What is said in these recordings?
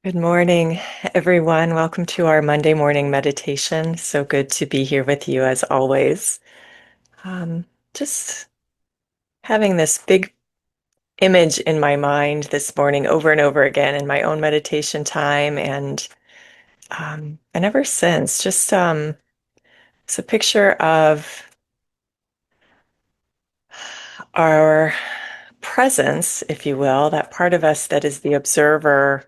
Good morning, everyone. Welcome to our Monday morning meditation. So good to be here with you as always. Um, just having this big image in my mind this morning over and over again in my own meditation time. And ever since, it's a picture of our presence, if you will, that part of us that is the observer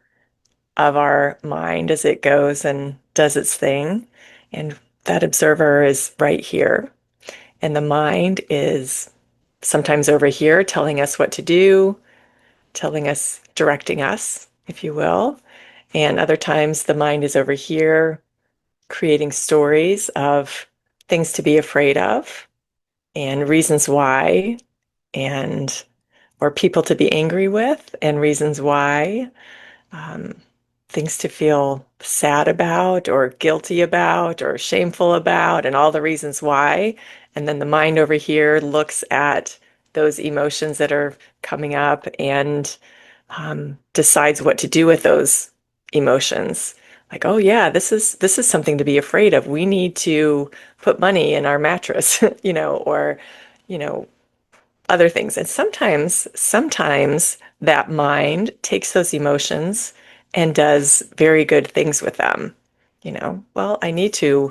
of our mind as it goes and does its thing. And that observer is right here. And the mind is sometimes over here telling us what to do, telling us, directing us, if you will. And other times the mind is over here creating stories of things to be afraid of and reasons why, and or people to be angry with and reasons why, um, things to feel sad about or guilty about or shameful about, and all the reasons why. And then the mind over here looks at those emotions that are coming up and decides what to do with those emotions. Like, oh yeah, this is something to be afraid of. We need to put money in our mattress, or you know, other things. And sometimes that mind takes those emotions and does very good things with them. Well, I need to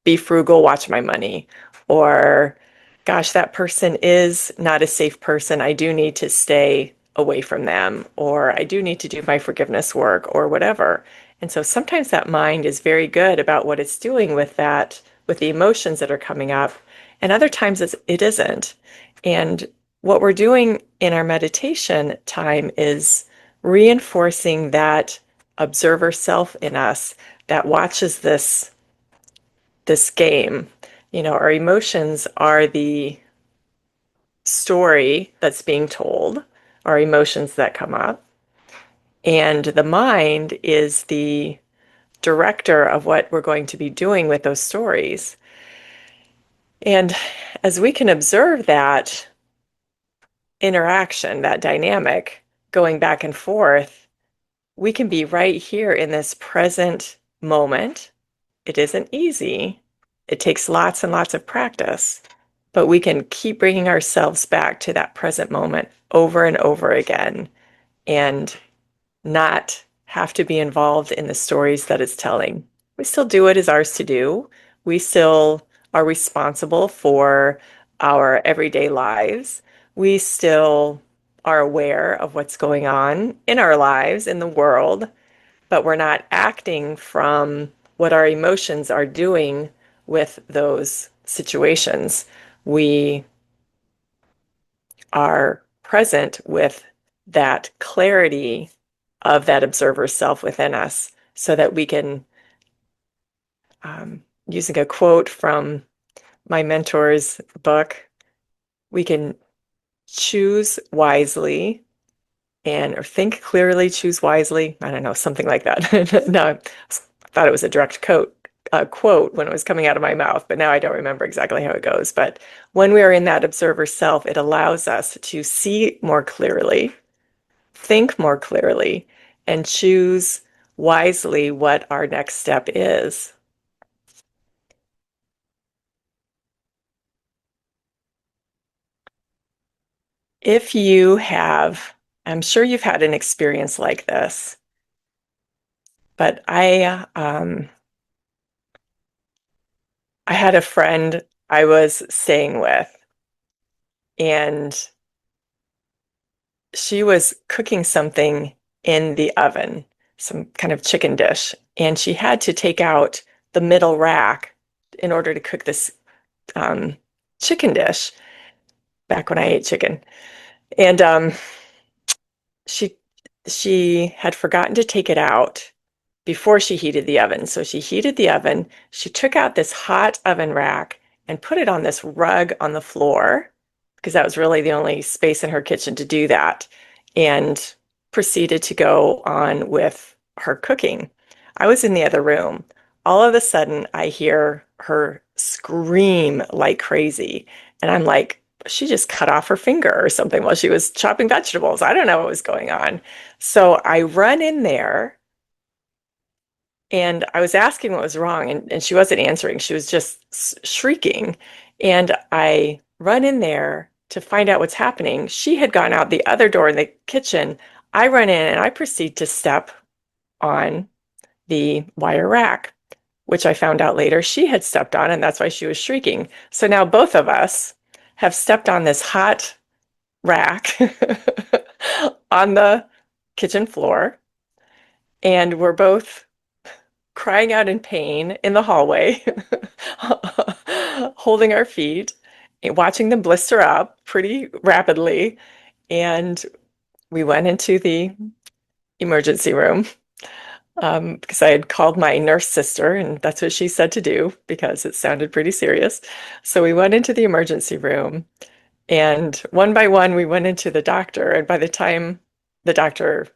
be frugal, watch my money. Or, gosh, that person is not a safe person. I do need to stay away from them. Or I do need to do my forgiveness work or whatever. And so sometimes that mind is very good about what it's doing with that, with the emotions that are coming up. And other times it isn't. And what we're doing in our meditation time is reinforcing that observer self in us that watches this game. Our emotions are the story that's being told, our emotions that come up. And the mind is the director of what we're going to be doing with those stories. And as we can observe that interaction, that dynamic going back and forth, we can be right here in this present moment. It isn't easy. It takes lots and lots of practice, but we can keep bringing ourselves back to that present moment over and over again and not have to be involved in the stories that it's telling. We still do what is ours to do. We still are responsible for our everyday lives. We still are aware of what's going on in our lives, in the world, but we're not acting from what our emotions are doing with those situations. We are present with that clarity of that observer self within us so that we can, using a quote from my mentor's book, we can choose wisely or think clearly, choose wisely. I don't know, something like that. No, I thought it was a direct quote when it was coming out of my mouth, but now I don't remember exactly how it goes. But when we are in that observer self, it allows us to see more clearly, think more clearly, and choose wisely what our next step is. If you have, I'm sure you've had an experience like this, but I had a friend I was staying with, and she was cooking something in the oven, some kind of chicken dish, and she had to take out the middle rack in order to cook this um, chicken dish back when I ate chicken. And she she had forgotten to take it out before she heated the oven. So she heated the oven, she took out this hot oven rack and put it on this rug on the floor because that was really the only space in her kitchen to do that, and proceeded to go on with her cooking. I was in the other room. All of a sudden, I hear her scream like crazy. And I'm like, she just cut off her finger or something while she was chopping vegetables. I don't know what was going on. So I run in there And I was asking what was wrong, and she wasn't answering. She was just shrieking. And I run in there to find out what's happening. She had gone out the other door in the kitchen. I run in and I proceed to step on the wire rack, which I found out later she had stepped on, and that's why she was shrieking. So now both of us have stepped on this hot rack on the kitchen floor, and we're both crying out in pain in the hallway, holding our feet, watching them blister up pretty rapidly. And we went into the emergency room because I had called my nurse sister, and that's what she said to do because it sounded pretty serious. So we went into the emergency room, and one by one, we went into the doctor. And by the time the doctor,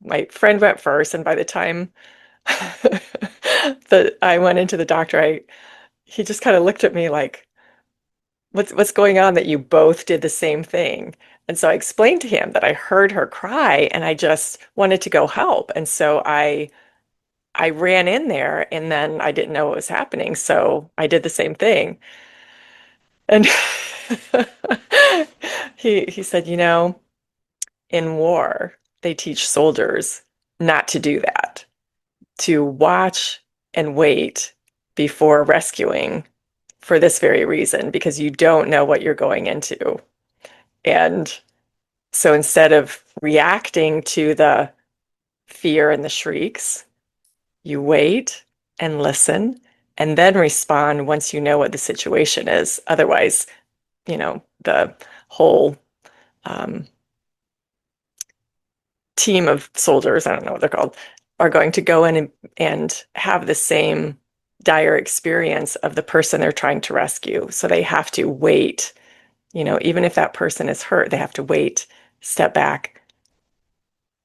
my friend went first, and by the time that I went into the doctor, he just kind of looked at me like, what's going on that you both did the same thing? And so I explained to him that I heard her cry and I just wanted to go help. And so I ran in there and then I didn't know what was happening. So I did the same thing. And he said, in war, they teach soldiers not to do that, to watch and wait before rescuing for this very reason, because you don't know what you're going into. And so instead of reacting to the fear and the shrieks, you wait and listen and then respond once you know what the situation is. Otherwise, the whole um, team of soldiers, I don't know what they're called, are going to go in and have the same dire experience of the person they're trying to rescue. So they have to wait, even if that person is hurt, they have to wait, step back,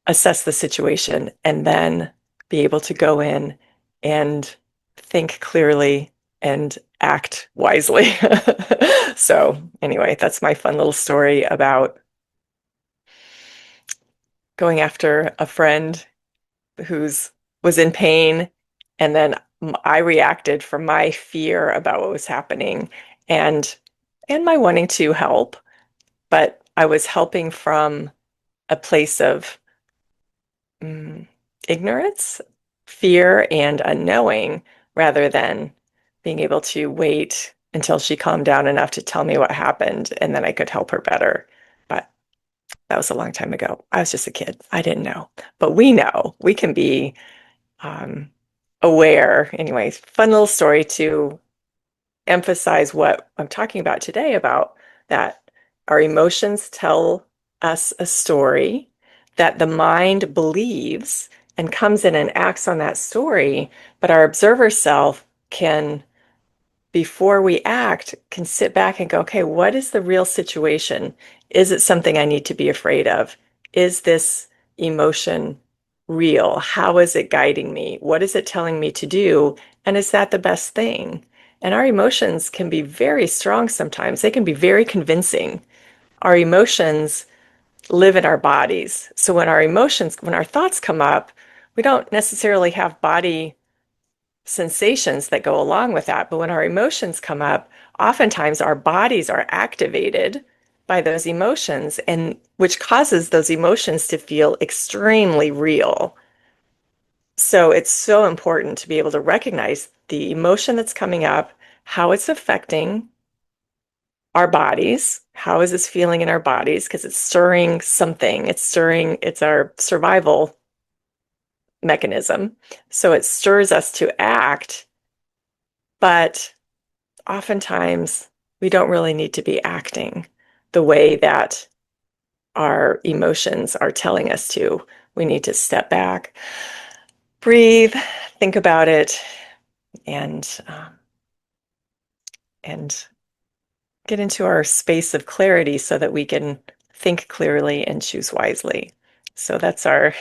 assess the situation, and then be able to go in and think clearly and act wisely. So, anyway, that's my fun little story about going after a friend who's was in pain, and then I reacted from my fear about what was happening and my wanting to help, but I was helping from a place of mm, ignorance, fear, and unknowing rather than being able to wait until she calmed down enough to tell me what happened and then I could help her better. But that was a long time ago. I was just a kid. I didn't know. But we know we can be um, aware. Anyways, fun little story to emphasize what I'm talking about today about that our emotions tell us a story that the mind believes and comes in and acts on that story, but our observer self can, before we act, can sit back and go, okay, what is the real situation? Is it something I need to be afraid of? Is this emotion real? How is it guiding me? What is it telling me to do? And is that the best thing? And our emotions can be very strong sometimes. They can be very convincing. Our emotions live in our bodies. So when our thoughts come up, we don't necessarily have body sensations that go along with that. But when our emotions come up, oftentimes our bodies are activated by those emotions, and which causes those emotions to feel extremely real. So it's so important to be able to recognize the emotion that's coming up, how it's affecting our bodies. How is this feeling in our bodies? Because it's stirring something. It's our survival mechanism. So it stirs us to act, but oftentimes we don't really need to be acting the way that our emotions are telling us to. We need to step back, breathe, think about it, and and get into our space of clarity so that we can think clearly and choose wisely. So that's our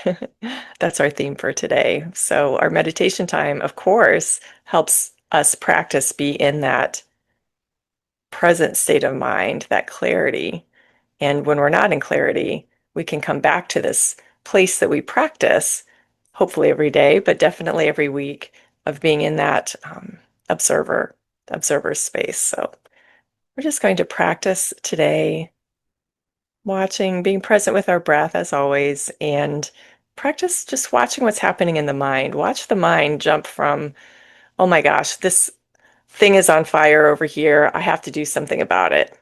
that's our theme for today. So our meditation time, of course, helps us practice be in that present state of mind, that clarity. And when we're not in clarity, we can come back to this place that we practice, hopefully every day, but definitely every week of being in that observer, observer space. So we're just going to practice today, watching, being present with our breath as always, and practice just watching what's happening in the mind. Watch the mind jump from, oh my gosh, this thing is on fire over here. I have to do something about it.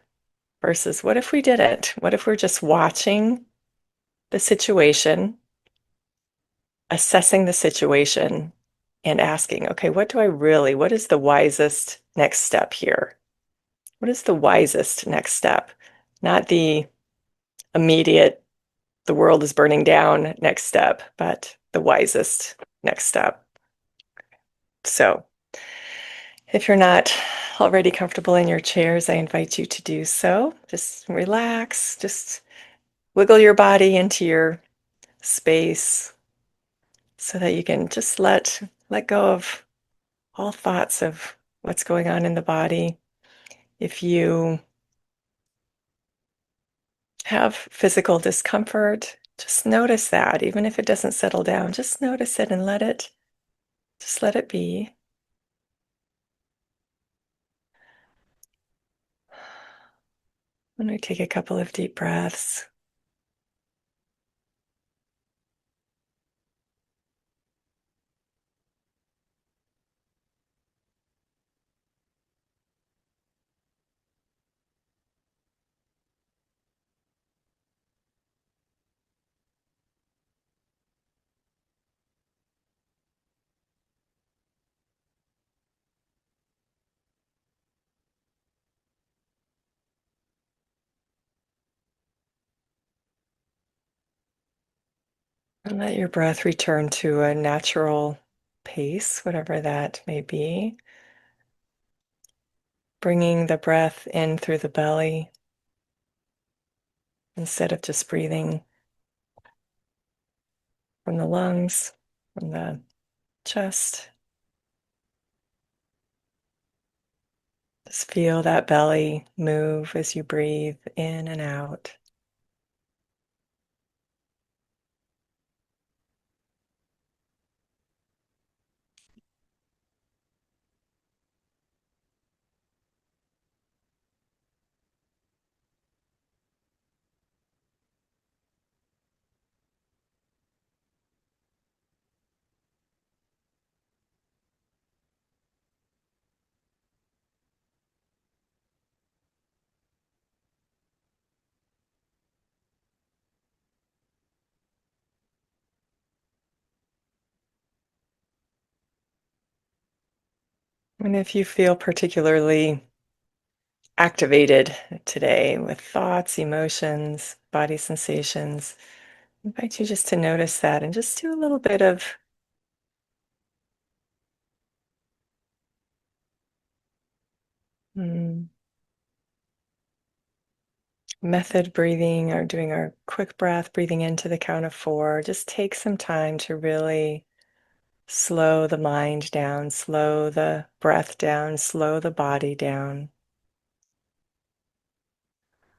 Versus, what if we didn't? What if we're just watching the situation, assessing the situation, and asking, okay, what is the wisest next step here? What is the wisest next step? Not the immediate, the world is burning down next step, but the wisest next step. So, if you're not already comfortable in your chairs, I invite you to do so. Just relax, just wiggle your body into your space so that you can just let go of all thoughts of what's going on in the body. If you have physical discomfort, just notice that. Even if it doesn't settle down, just notice it and just let it be. When we take a couple of deep breaths, and let your breath return to a natural pace, whatever that may be. Bringing the breath in through the belly instead of just breathing from the lungs, from the chest. Just feel that belly move as you breathe in and out. And if you feel particularly activated today with thoughts, emotions, body sensations, I invite you just to notice that and just do a little bit of mm, method breathing or doing our quick breath, breathing into the count of four. Just take some time to really slow the mind down, slow the breath down, slow the body down,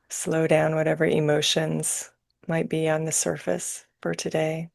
slow down whatever emotions might be on the surface for today.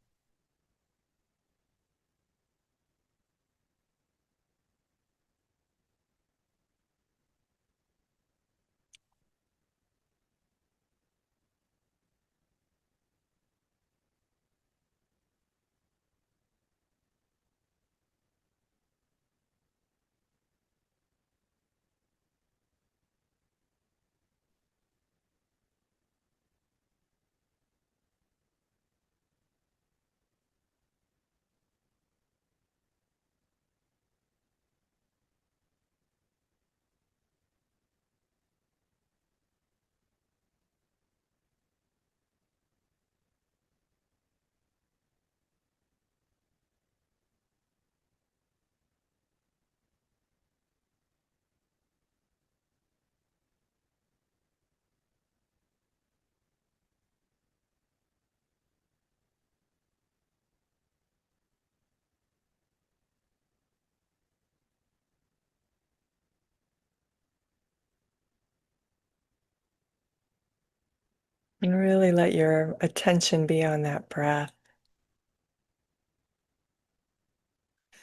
And really let your attention be on that breath.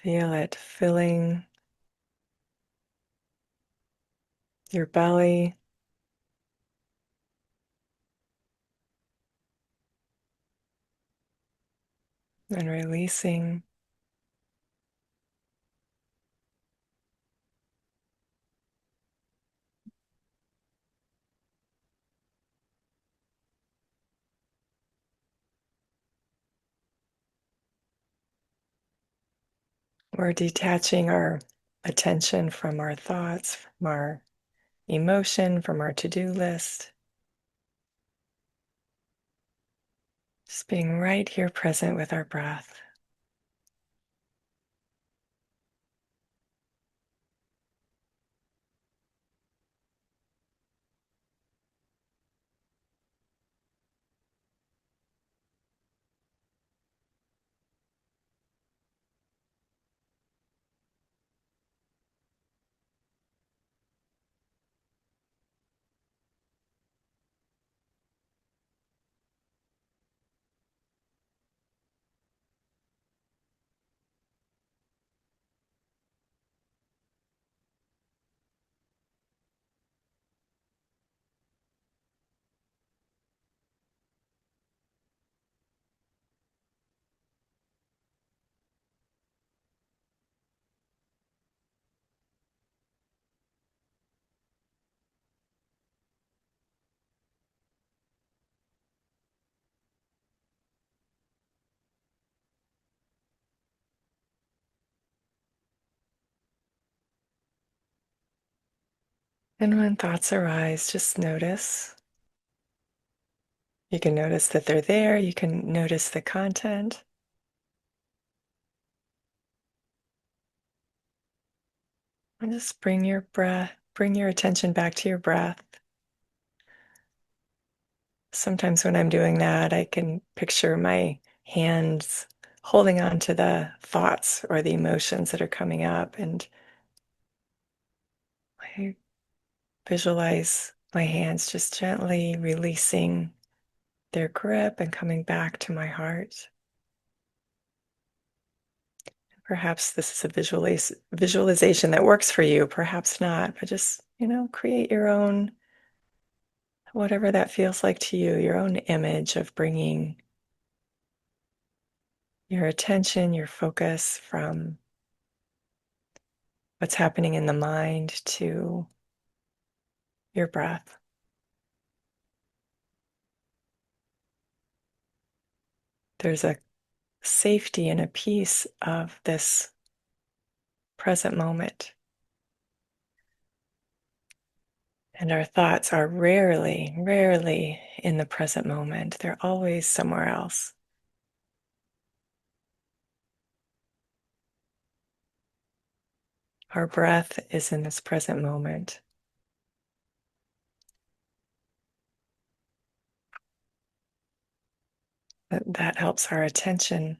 Feel it filling your belly and releasing. We're detaching our attention from our thoughts, from our emotion, from our to-do list. Just being right here present with our breath. And when thoughts arise, just notice. You can notice that they're there. You can notice the content. And just bring your breath, bring your attention back to your breath. Sometimes when I'm doing that, I can picture my hands holding on to the thoughts or the emotions that are coming up. And I visualize my hands just gently releasing their grip and coming back to my heart. Perhaps this is a visualization that works for you, perhaps not, but just, create your own, whatever that feels like to you, your own image of bringing your attention, your focus from what's happening in the mind to your breath. There's a safety and a peace of this present moment. And our thoughts are rarely, rarely in the present moment. They're always somewhere else. Our breath is in this present moment. That helps our attention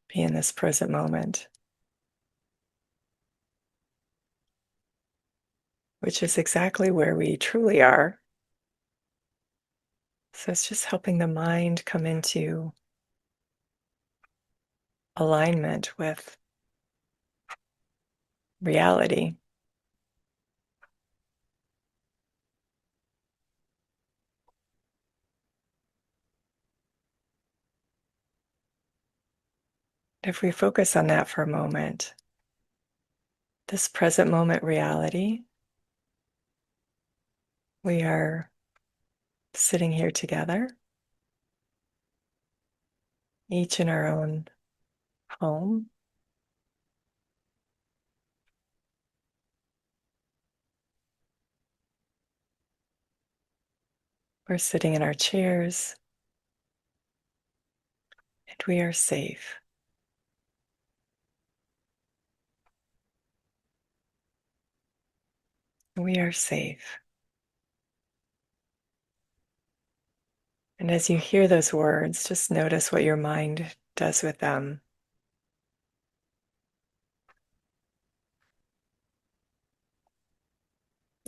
be in this present moment, which is exactly where we truly are. So it's just helping the mind come into alignment with reality. If we focus on that for a moment, this present moment reality, we are sitting here together, each in our own home. We're sitting in our chairs and we are safe. We are safe. And as you hear those words, just notice what your mind does with them.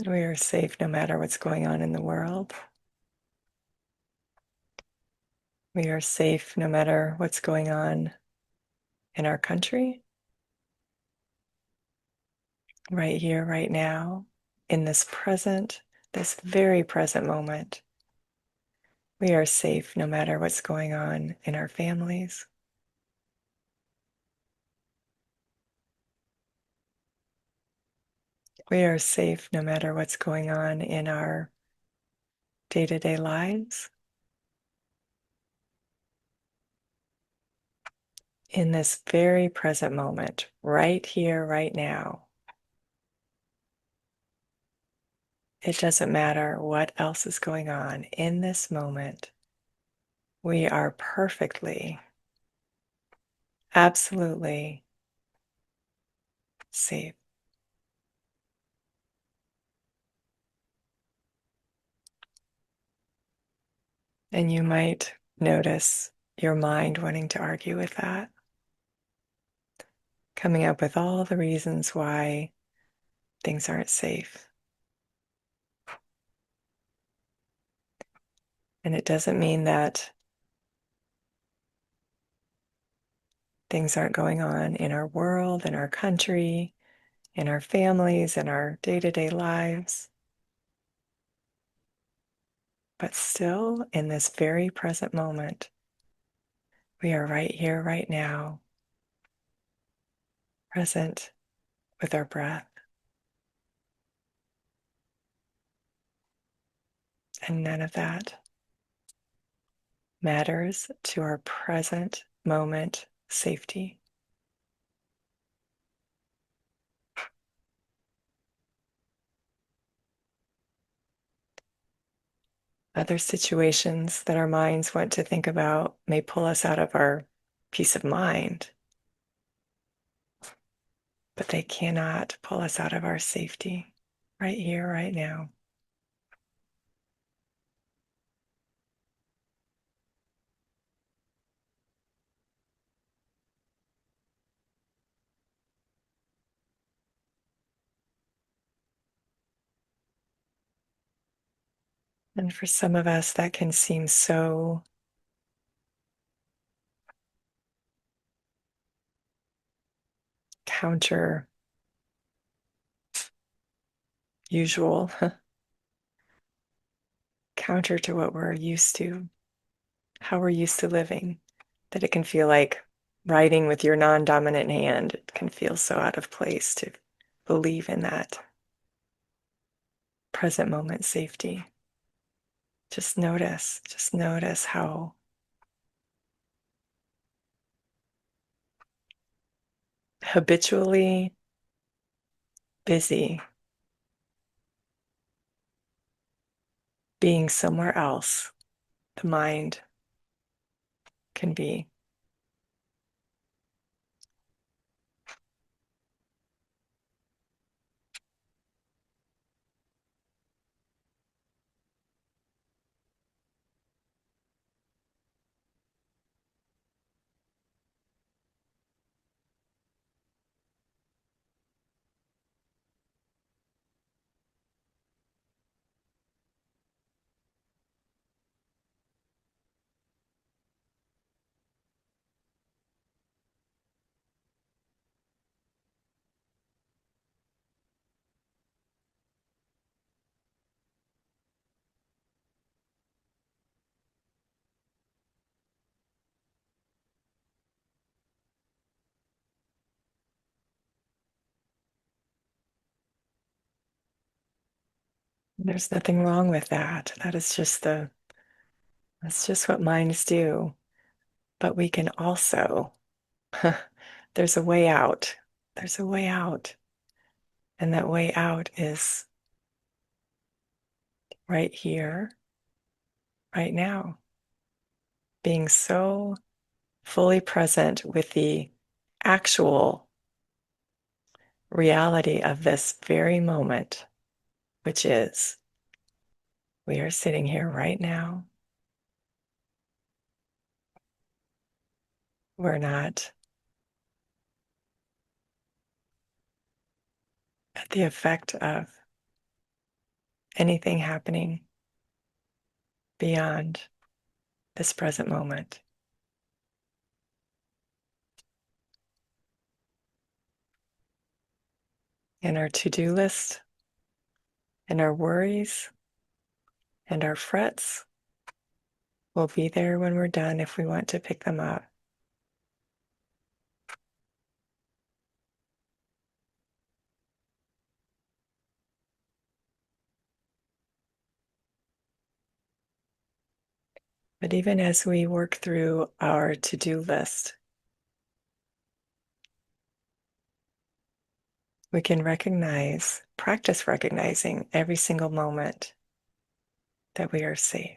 We are safe no matter what's going on in the world. We are safe no matter what's going on in our country, right here, right now, in this very present moment. We are safe no matter what's going on in our families. We are safe no matter what's going on in our day-to-day lives. In this very present moment, right here, right now. It doesn't matter what else is going on. In this moment, we are perfectly, absolutely safe. And you might notice your mind wanting to argue with that, coming up with all the reasons why things aren't safe. And it doesn't mean that things aren't going on in our world, in our country, in our families, in our day-to-day lives. But still, in this very present moment, we are right here, right now, present with our breath. And none of that matters to our present moment safety. Other situations that our minds want to think about may pull us out of our peace of mind, but they cannot pull us out of our safety right here, right now. And for some of us, that can seem so counter usual, counter to what we're used to, how we're used to living, that it can feel like writing with your non-dominant hand. It can feel so out of place to believe in that present moment safety. Just notice how habitually busy being somewhere else the mind can be. There's nothing wrong with that. That's just what minds do. But we can also, there's a way out. There's a way out. And that way out is right here, right now. Being so fully present with the actual reality of this very moment, which is we are sitting here right now. We're not at the effect of anything happening beyond this present moment. and our to-do list and our worries and our frets will be there when we're done if we want to pick them up. But even as we work through our to-do list, we can practice recognizing every single moment that we are safe.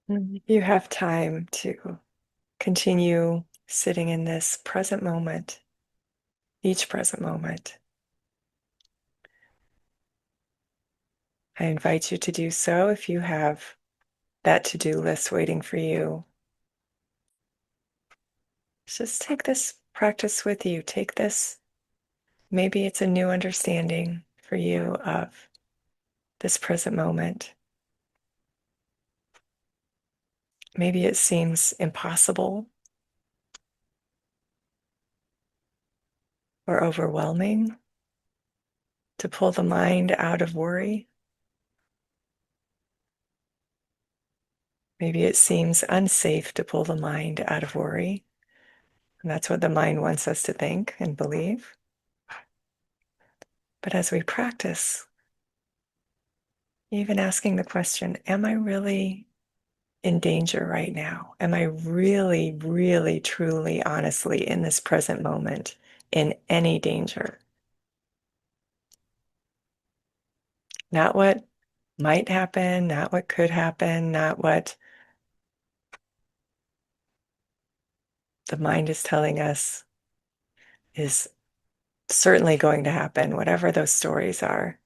If you have time to continue sitting in this present moment, each present moment, I invite you to do so if you have that to-do list waiting for you. Just take this practice with you. Take this. Maybe it's a new understanding for you of this present moment. Maybe it seems impossible or overwhelming to pull the mind out of worry. Maybe it seems unsafe to pull the mind out of worry. And that's what the mind wants us to think and believe. But as we practice, even asking the question, am I really in danger right now? Am I really, really, truly, honestly in this present moment in any danger? Not what might happen, not what could happen, not what the mind is telling us is certainly going to happen, whatever those stories are.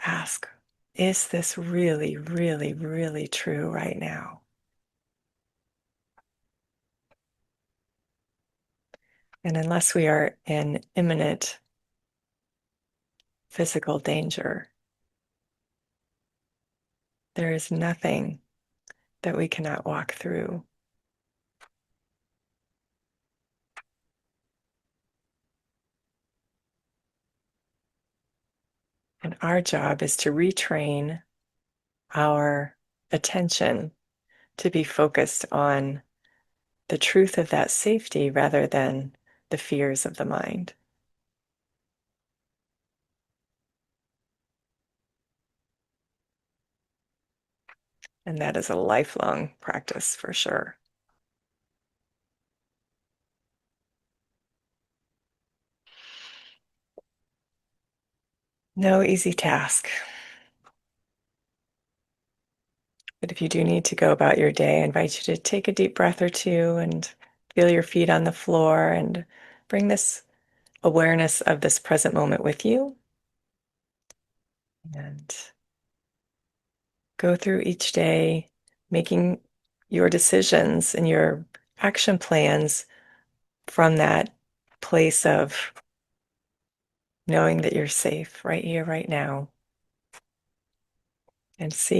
Ask, is this really, really, really true right now? And unless we are in imminent physical danger, there is nothing that we cannot walk through. And our job is to retrain our attention to be focused on the truth of that safety rather than the fears of the mind. And that is a lifelong practice for sure. No easy task. But if you do need to go about your day, I invite you to take a deep breath or two and feel your feet on the floor and bring this awareness of this present moment with you. And go through each day making your decisions and your action plans from that place of knowing that you're safe right here, right now. And just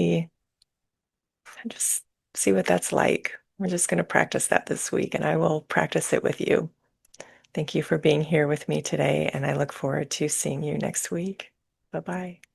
see what that's like We're just going to practice that this week, and I will practice it with you. Thank you for being here with me today, and I look forward to seeing you next week. Bye bye.